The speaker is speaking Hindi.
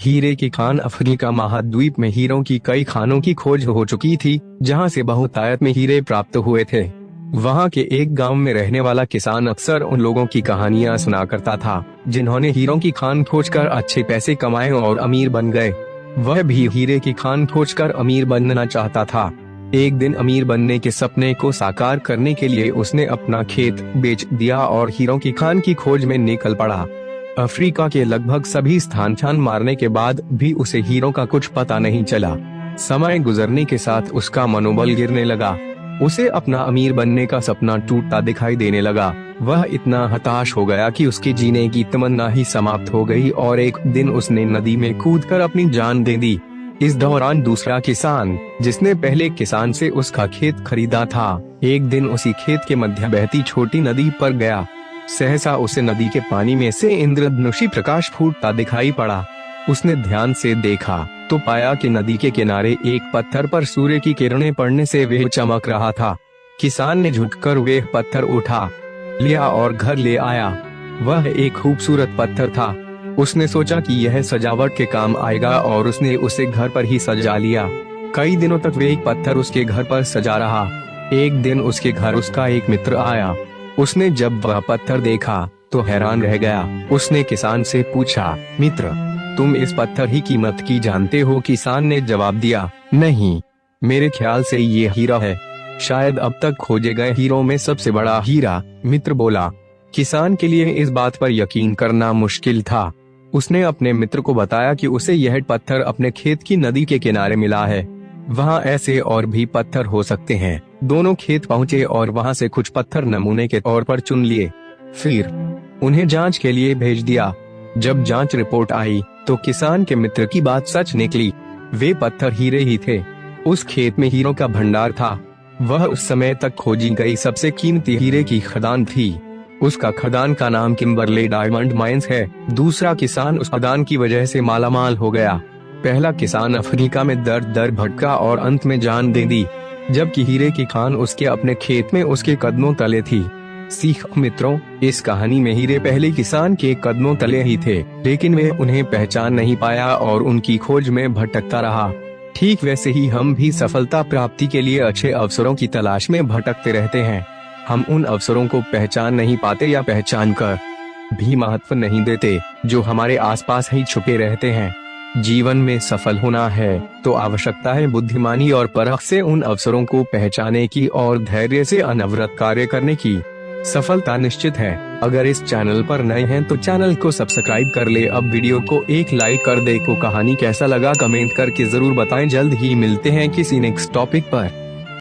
हीरे की खान अफ्रीका महाद्वीप में हीरों की कई खानों की खोज हो चुकी थी, जहां से बहुतायत में हीरे प्राप्त हुए थे। वहां के एक गांव में रहने वाला किसान अक्सर उन लोगों की कहानियां सुना करता था, जिन्होंने हीरों की खान खोजकर अच्छे पैसे कमाए और अमीर बन गए। वह भी हीरे की खान खोजकर अमीर बनना चाहता था। एक दिन अमीर बनने के सपने को साकार करने के लिए उसने अपना खेत बेच दिया और हीरों की खान की खोज में निकल पड़ा। अफ्रीका के लगभग सभी स्थान छान मारने के बाद भी उसे हीरों का कुछ पता नहीं चला। समय गुजरने के साथ उसका मनोबल गिरने लगा। उसे अपना अमीर बनने का सपना टूटता दिखाई देने लगा। वह इतना हताश हो गया कि उसकी जीने की तमन्ना ही समाप्त हो गई और एक दिन उसने नदी में कूदकर अपनी जान दे दी। इस दौरान दूसरा किसान, जिसने पहले किसान से उसका खेत खरीदा था, एक दिन उसी खेत के मध्य बहती छोटी नदी पर गया। सहसा उसे नदी के पानी में से इंद्रधनुषी प्रकाश फूटता दिखाई पड़ा। उसने ध्यान से देखा तो पाया कि नदी के किनारे एक पत्थर पर सूर्य की किरणें पड़ने से वह चमक रहा था। किसान ने झुककर वह पत्थर उठा लिया और घर ले आया। वह एक खूबसूरत पत्थर था। उसने सोचा कि यह सजावट के काम आएगा और उसने उसे घर पर ही सजा लिया। कई दिनों तक वह एक पत्थर उसके घर पर सजा रहा। एक दिन उसके घर उसका एक मित्र आया। उसने जब वह पत्थर देखा तो हैरान रह गया। उसने किसान से पूछा, मित्र, तुम इस पत्थर ही कीमत की जानते हो? किसान ने जवाब दिया, नहीं, मेरे ख्याल से ये हीरा है, शायद अब तक खोजे गए हीरों में सबसे बड़ा हीरा। मित्र बोला। किसान के लिए इस बात पर यकीन करना मुश्किल था। उसने अपने मित्र को बताया कि उसे यह पत्थर अपने खेत की नदी के किनारे मिला है। वहाँ ऐसे और भी पत्थर हो सकते हैं। दोनों खेत पहुँचे और वहाँ से कुछ पत्थर नमूने के तौर पर चुन लिए। फिर उन्हें जांच के लिए भेज दिया। जब जांच रिपोर्ट आई तो किसान के मित्र की बात सच निकली। वे पत्थर हीरे ही थे। उस खेत में हीरों का भंडार था। वह उस समय तक खोजी गई सबसे कीमती हीरे की खदान थी। उसका खदान का नाम किम्बरले डायमंड माइंस है। दूसरा किसान उस खदान की वजह से मालामाल हो गया। पहला किसान अफ्रीका में दर दर भटका और अंत में जान दे दी, जबकि हीरे की खान उसके अपने खेत में उसके कदमों तले थी। सीख मित्रों, इस कहानी में हीरे पहले किसान के कदमों तले ही थे, लेकिन वे उन्हें पहचान नहीं पाया और उनकी खोज में भटकता रहा। ठीक वैसे ही हम भी सफलता प्राप्ति के लिए अच्छे अवसरों की तलाश में भटकते रहते हैं। हम उन अवसरों को पहचान नहीं पाते या पहचान कर भी महत्व नहीं देते, जो हमारे आसपास ही छुपे रहते हैं। जीवन में सफल होना है तो आवश्यकता है बुद्धिमानी और परख से उन अवसरों को पहचाने की और धैर्य से अनवरत कार्य करने की। सफलता निश्चित है। अगर इस चैनल पर नए हैं तो चैनल को सब्सक्राइब कर ले। अब वीडियो को एक लाइक कर दे। को कहानी कैसा लगा कमेंट करके जरूर बताएं। जल्द ही मिलते हैं किसी नेक्स्ट टॉपिक पर।